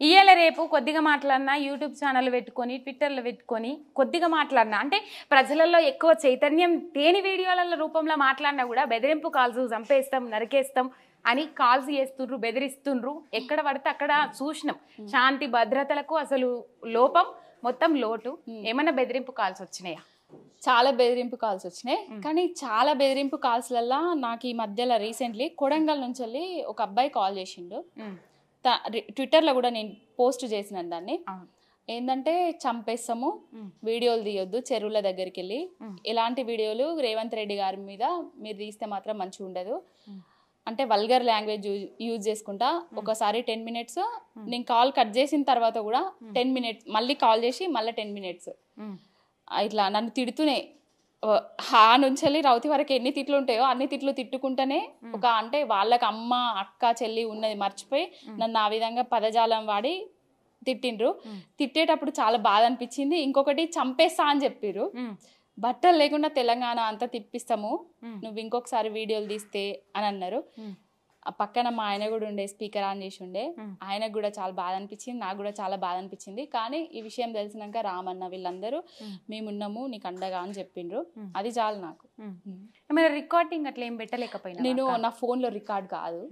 ఇయ్యాల రేపు కొద్దిగా మాట్లాడినా యూట్యూబ్ ఛానల్ పెట్టుకొని ట్విట్టర్లో పెట్టుకొని కొద్దిగా మాట్లాడినా అంటే ప్రజలలో ఎక్కువ చైతన్యం తేని వీడియోల రూపంలో మాట్లాడినా కూడా బెదిరింపు కాల్స్ చంపేస్తాం నరికేస్తాం అని కాల్స్ చేస్తుండ్రు బెదిరిస్తుండ్రు ఎక్కడ పడితే అక్కడ చూసినాం శాంతి భద్రతలకు అసలు లోపం మొత్తం లోటు ఏమైనా బెదిరింపు కాల్స్ వచ్చినాయా చాలా బెదిరింపు కాల్స్ వచ్చినాయి కానీ చాలా బెదిరింపు కాల్స్లల్లా నాకు ఈ మధ్యలో రీసెంట్లీ కొడంగల్ నుంచి వెళ్ళి ఒక అబ్బాయి కాల్ చేసిండు ట్విట్టర్లో కూడా నేను పోస్ట్ చేసినాను దాన్ని ఏంటంటే చంపేస్తాము వీడియోలు తీయొద్దు చెరువుల దగ్గరికి వెళ్ళి ఇలాంటి వీడియోలు రేవంత్ రెడ్డి గారి మీద మీరు తీస్తే మాత్రం మంచిగా ఉండదు అంటే వల్గర్ లాంగ్వేజ్ యూజ్ చేసుకుంటా ఒకసారి 10 minutes నేను కాల్ కట్ చేసిన తర్వాత కూడా 10 minutes మళ్ళీ కాల్ చేసి మళ్ళీ 10 minutes ఇట్లా నన్ను తిడుతూనే హా నుంచి వెళ్ళి రౌతి వరకు ఎన్ని తిట్లు ఉంటాయో అన్ని తిట్లు తిట్టుకుంటేనే ఒక అంటే వాళ్ళకి అమ్మ అక్క చెల్లి ఉన్నది మర్చిపోయి నన్ను ఆ విధంగా పదజాలం వాడి తిట్టిండ్రు తిట్టేటప్పుడు చాలా బాధ అనిపించింది ఇంకొకటి చంపేస్తా అని చెప్పిర్రు బట్టలు లేకుండా తెలంగాణ అంతా తిప్పిస్తాము నువ్వు ఇంకొకసారి వీడియోలు తీస్తే అని అన్నారు ఆ పక్కన మా ఆయన కూడా ఉండే స్పీకర్ ఆన్ చేసి ఉండే ఆయనకు కూడా చాలా బాధ అనిపించింది నాకు కూడా చాలా బాధ అనిపించింది కానీ ఈ విషయం తెలిసినాక రామన్న వీళ్ళందరూ మేమున్నాము నీకు అండగా అని చెప్పిండ్రు అది చాలు నాకు రికార్డింగ్ అట్లా ఏం పెట్టలేకపోయినా నేను నా ఫోన్లో రికార్డ్ కాదు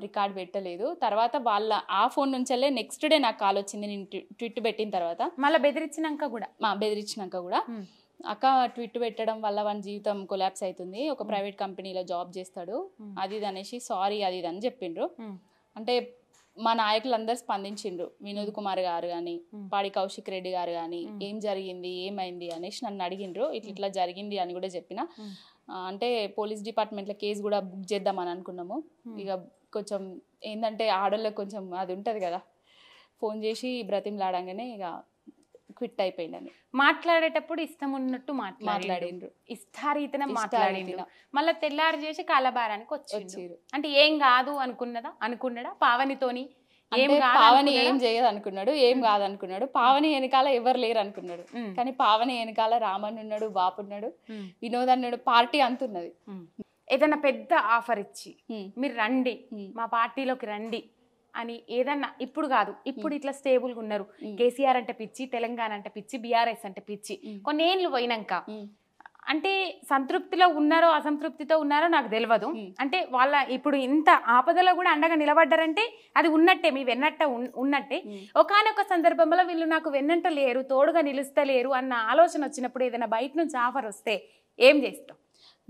రికార్డ్ పెట్టలేదు తర్వాత వాళ్ళ ఆ ఫోన్ నుంచెల్లే నెక్స్ట్ డే నాకు కాల్ వచ్చింది నేను ట్విట్ పెట్టిన తర్వాత మళ్ళీ బెదిరించినాక కూడా అక్క ట్విట్ పెట్టడం వల్ల వాని జీవితం కొలాప్స్ అవుతుంది ఒక ప్రైవేట్ కంపెనీలో జాబ్ చేస్తాడు అది ఇది అనేసి సారీ అది ఇది అని చెప్పిండ్రు అంటే మా నాయకులందరూ స్పందించిండ్రు వినోద్ కుమార్ గారు కానీ పాడి కౌశిక్ రెడ్డి గారు కానీ ఏం జరిగింది ఏమైంది అనేసి నన్ను అడిగిండ్రు ఇట్లా జరిగింది అని కూడా చెప్పిన అంటే పోలీస్ డిపార్ట్మెంట్లో కేసు కూడా బుక్ చేద్దామని అనుకున్నాము ఇక కొంచెం ఏంటంటే ఆడోళ్ళకి కొంచెం అది ఉంటుంది కదా ఫోన్ చేసి బ్రతిమలాడంగానే ఇక క్విట్ అయిపోయిందని మాట్లాడేటప్పుడు ఇష్టం ఉన్నట్టు మాట్లాడిండ్రు ఇష్టారీతన మాట్లాడిండ్రు మళ్ళీ తెల్లారు చేసి కాలబారానికి వచ్చారు అంటే ఏం కాదు అనుకున్నాడా పావనితోని పావని ఏం చేయదు అనుకున్నాడు ఏం కాదనుకున్నాడు పావని వెనకాల ఎవరు లేరు అనుకున్నాడు కానీ పావని వెనకాల రామన్ ఉన్నాడు బాపు ఉన్నాడు వినోద్ అన్నాడు పార్టీ అంతున్నది ఏదన్నా పెద్ద ఆఫర్ ఇచ్చి మీరు రండి మా పార్టీలోకి రండి అని ఏదన్నా ఇప్పుడు కాదు ఇప్పుడు ఇట్లా స్టేబుల్గా ఉన్నారు కేసీఆర్ అంటే పిచ్చి తెలంగాణ అంటే పిచ్చి బీఆర్ఎస్ అంటే పిచ్చి కొన్నేళ్ళు పోయినాక అంటే సంతృప్తిలో ఉన్నారో అసంతృప్తితో ఉన్నారో నాకు తెలియదు అంటే వాళ్ళ ఇప్పుడు ఇంత ఆపదలో కూడా అండగా నిలబడ్డారంటే అది ఉన్నట్టే మీ వెన్నట్ట ఉన్నట్టే ఒకానొక సందర్భంలో వీళ్ళు నాకు వెన్నంట లేరు తోడుగా నిలుస్తలేరు అన్న ఆలోచన వచ్చినప్పుడు ఏదైనా బయట నుంచి ఆఫర్ వస్తే ఏం చేస్తాం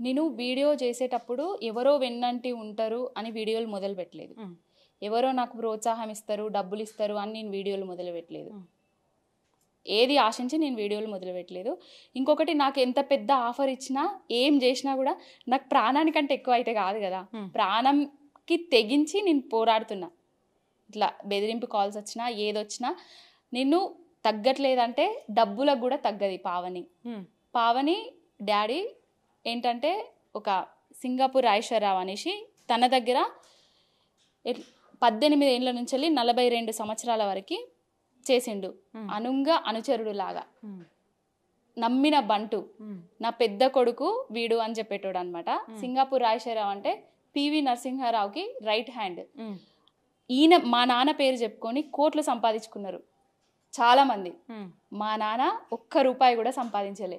నేను వీడియో చేసేటప్పుడు ఎవరో వెన్నంటి ఉంటారు అని వీడియోలు మొదలు పెట్టలేదు ఎవరో నాకు ప్రోత్సాహం ఇస్తారు డబ్బులు ఇస్తారు అని నేను వీడియోలు మొదలు పెట్టలేదు ఏది ఆశించి నేను వీడియోలు మొదలు పెట్టలేదు ఇంకొకటి నాకు ఎంత పెద్ద ఆఫర్ ఇచ్చినా ఏం చేసినా కూడా నాకు ప్రాణానికంటే ఎక్కువ అయితే కాదు కదా ప్రాణంకి తెగించి నేను పోరాడుతున్నా ఇట్లా బెదిరింపు కాల్స్ వచ్చినా ఏదొచ్చినా నేను తగ్గట్లేదంటే డబ్బులకు కూడా తగ్గది పావని డాడీ ఏంటంటే ఒక సింగపూర్ ఐశ్వర్యరావు అనేసి తన దగ్గర 18 ఏళ్ళ నుంచి 42 సంవత్సరాల వరకు చేసిండు అనుచరుడు లాగా నమ్మిన బంటు నా పెద్ద కొడుకు వీడు అని చెప్పేటోడు అనమాట సింగపూర్ రాజశేఖరరావు అంటే పివి నరసింహారావుకి రైట్ హ్యాండ్ ఈయన మా నాన్న పేరు చెప్పుకొని కోట్లు సంపాదించుకున్నారు చాలా మంది మా నాన్న ఒక్క రూపాయి కూడా సంపాదించలే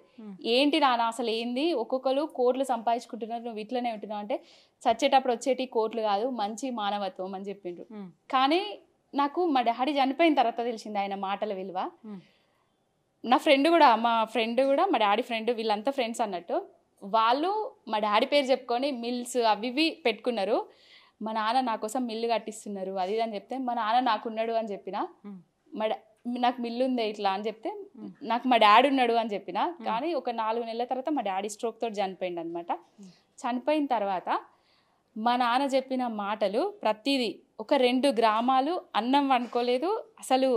ఏంటి నాన్న అసలు ఏంది ఒక్కొక్కరు కోట్లు సంపాదించుకుంటున్నారు నువ్వు ఇట్లనే ఉంటున్నావు అంటే చచ్చేటప్పుడు వచ్చేటి కోట్లు కాదు మంచి మానవత్వం అని చెప్పిండ్రు కానీ నాకు మా డాడీ చనిపోయిన తర్వాత తెలిసింది ఆయన మాటల విలువ మా ఫ్రెండ్ కూడా మా డాడీ ఫ్రెండ్ వీళ్ళంతా ఫ్రెండ్స్ అన్నట్టు వాళ్ళు మా డాడీ పేరు చెప్పుకొని మిల్స్ అవి ఇవి పెట్టుకున్నారు మా నాన్న నా కోసం మిల్లు కట్టిస్తున్నారు అది అని చెప్తే మా నాన్న నాకున్నాడు అని చెప్పిన నాకు మిల్లు ఉంది ఇట్లా అని చెప్తే నాకు మా డాడీ ఉన్నాడు అని చెప్పిన కానీ ఒక 4 నెలల తర్వాత మా డాడీ స్ట్రోక్ తోటి చనిపోయింది అనమాట చనిపోయిన తర్వాత మా నాన్న చెప్పిన మాటలు ప్రతిదీ ఒక 2 గ్రామాలు అన్నం వండుకోలేదు అసలు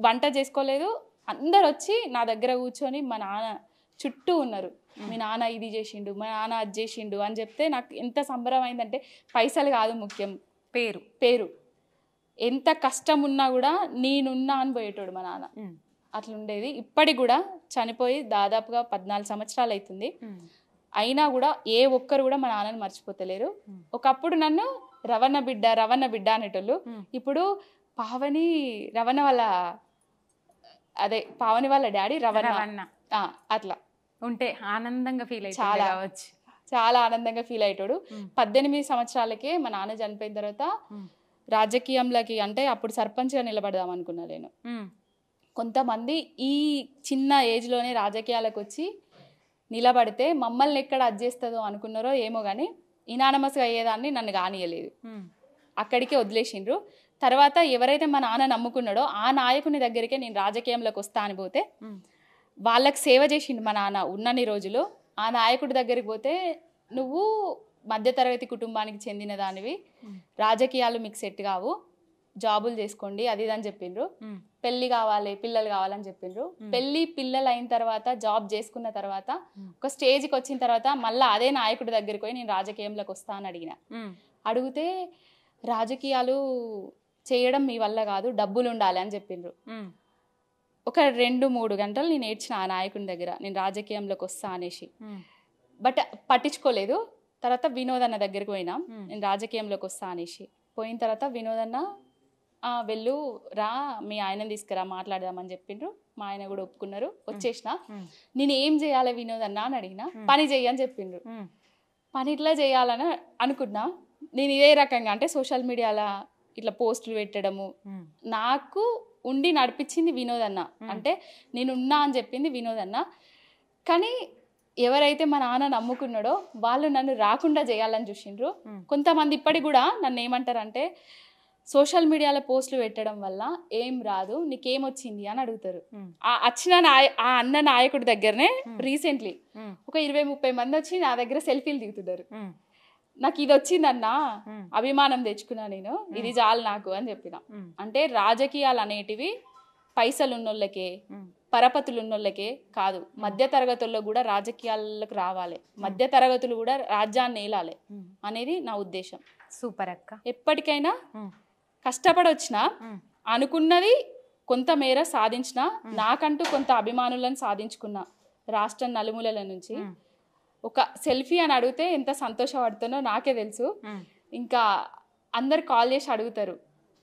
వంట చేసుకోలేదు అందరు వచ్చి నా దగ్గర కూర్చొని మా నాన్న చుట్టూ ఉన్నారు మీ నాన్న ఇది చేసిండు మా నాన్న అది చేసిండు అని చెప్తే నాకు ఎంత సంబరం అయిందంటే పైసలు కాదు ముఖ్యం పేరు ఎంత కష్టం ఉన్నా కూడా నేనున్నా అని పోయేటోడు మా నాన్న అట్లుండేది ఇప్పటికి కూడా చనిపోయి దాదాపుగా 14 సంవత్సరాలు అవుతుంది అయినా కూడా ఏ ఒక్కరు కూడా మా నాన్నని మర్చిపోతలేరు ఒకప్పుడు నన్ను రవణ బిడ్డ అనేటోళ్ళు ఇప్పుడు పావని రవణ వాళ్ళ అదే పావని వాళ్ళ డాడీ రవణ రవణ అట్లా ఉంటే ఆనందంగా ఫీల్ అయితే చాలా కావచ్చు. చాలా ఆనందంగా ఫీల్ అయ్యాడు. 18 సంవత్సరాలకే మా నాన్న చనిపోయిన తర్వాత రాజకీయంలోకి అంటే అప్పుడు సర్పంచ్గా నిలబడదాం అనుకున్నా నేను. కొంతమంది ఈ చిన్న ఏజ్లోనే రాజకీయాలకు వచ్చి నిలబడితే మమ్మల్ని ఎక్కడ అడ్జేస్తుందో అనుకున్నారో ఏమో కానీ ఇనానమస్గా అయ్యేదాన్ని నన్ను కానియలేదు. అక్కడికే వదిలేసిండ్రు. తర్వాత ఎవరైతే మా నాన్న నమ్ముకున్నాడో ఆ నాయకుని దగ్గరికే నేను రాజకీయంలోకి వస్తా అని పోతే వాళ్ళకి సేవ చేసిండు మా నాన్న ఉన్నన్ని రోజులు. ఆ నాయకుడి దగ్గరికి పోతే నువ్వు మధ్యతరగతి కుటుంబానికి చెందిన దానివి, రాజకీయాలు మీకు సెట్ కావు, జాబులు చేసుకోండి అది ఇది అని చెప్పిండ్రు. పెళ్ళి కావాలి పిల్లలు కావాలని చెప్పిండ్రు. పెళ్ళి పిల్లలు అయిన తర్వాత జాబ్ చేసుకున్న తర్వాత ఒక స్టేజ్కి వచ్చిన తర్వాత మళ్ళీ అదే నాయకుడి దగ్గరికి పోయి నేను రాజకీయంలోకి వస్తా అని అడిగిన. అడిగితే రాజకీయాలు చేయడం మీ వల్ల కాదు, డబ్బులు ఉండాలి అని చెప్పిండ్రు. ఒక 2-3 గంటలు నేను ఏడ్చిన ఆ నాయకుని దగ్గర నేను రాజకీయంలోకి వస్తా అనేసి. బట్ పట్టించుకోలేదు. తర్వాత వినోదన్న దగ్గరికి పోయినాం నేను రాజకీయంలోకి వస్తా అనేసి. పోయిన తర్వాత వినోదన్న వెళ్ళు రా మీ ఆయనని తీసుకురా మాట్లాడదామని చెప్పిండ్రు. మా ఆయన కూడా ఒప్పుకున్నారు. వచ్చేసిన. నేను ఏం చేయాలి వినోదన్న అని అడిగిన. పని చెయ్యని చెప్పిండ్రు. పని ఇట్లా చేయాలని అనుకున్నా. నేను ఇదే రకంగా అంటే సోషల్ మీడియాలో ఇట్లా పోస్టులు పెట్టడము నాకు ఉండి నడిపించింది వినోదన్న. అంటే నేను ఉన్నా అని చెప్పింది వినోదన్న. కానీ ఎవరైతే మా నాన్న నమ్ముకున్నాడో వాళ్ళు నన్ను రాకుండా చేయాలని చూసిండ్రు. కొంతమంది ఇప్పటికి కూడా నన్ను ఏమంటారంటే సోషల్ మీడియాలో పోస్టులు పెట్టడం వల్ల ఏం రాదు, నీకేమొచ్చింది అని అడుగుతారు. వచ్చిన ఆ అన్న నాయకుడి దగ్గరనే రీసెంట్లీ ఒక 20-30 మంది వచ్చి నా దగ్గర సెల్ఫీలు దిగుతున్నారు. నాకు ఇది వచ్చిందన్నా అభిమానం తెచ్చుకున్నా నేను, ఇది చాలు నాకు అని చెప్పిన. అంటే రాజకీయాలు అనేటివి పైసలు ఉన్నోళ్ళకే పరపతులు ఉన్నోళ్ళకే కాదు, మధ్య తరగతుల్లో కూడా రాజకీయాలకు రావాలి, మధ్య తరగతులు కూడా రాజ్యాన్ని ఏలాలి అనేది నా ఉద్దేశం. సూపర్ అక్క. ఎప్పటికైనా కష్టపడి వచ్చిన అనుకున్నది కొంతమేర సాధించిన, నాకంటూ కొంత అభిమానులను సాధించుకున్నా రాష్ట్రం నలుమూలల నుంచి. ఒక సెల్ఫీ అని అడిగితే ఎంత సంతోషపడుతున్నో నాకే తెలుసు. ఇంకా అందరు కాల్ చేసి అడుగుతారు,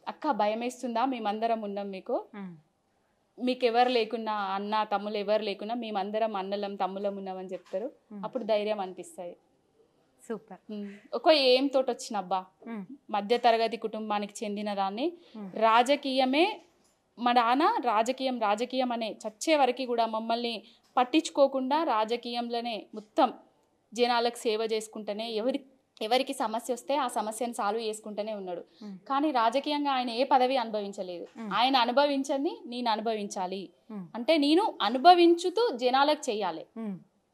అక్క భయం వేస్తుందా, మేమందరం ఉన్నాం మీకు ఎవరు లేకున్నా అన్న తమ్ముళ్ళు ఎవరు లేకున్నా మేమందరం అన్నలం తమ్ముళ్ళం ఉన్నామని చెప్తారు. అప్పుడు ధైర్యం అనిపిస్తుంది. సూపర్. ఒక ఏం తోటి వచ్చినబ్బా మధ్య తరగతి కుటుంబానికి చెందిన దాన్ని రాజకీయమే మా నాన్న రాజకీయం అనే చచ్చే వరకు కూడా మమ్మల్ని పట్టించుకోకుండా రాజకీయంలోనే మొత్తం జనాలకు సేవ చేసుకుంటూనే ఎవరికి సమస్య వస్తే ఆ సమస్యను సాల్వ్ చేసుకుంటూనే ఉన్నాడు. కానీ రాజకీయంగా ఆయన ఏ పదవి అనుభవించలేదు. ఆయన అనుభవించని నేను అనుభవించాలి అంటే నేను అనుభవించుతూ జనాలకు చెయ్యాలి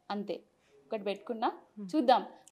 అంతే. ఒకటి పెట్టుకున్నా, చూద్దాం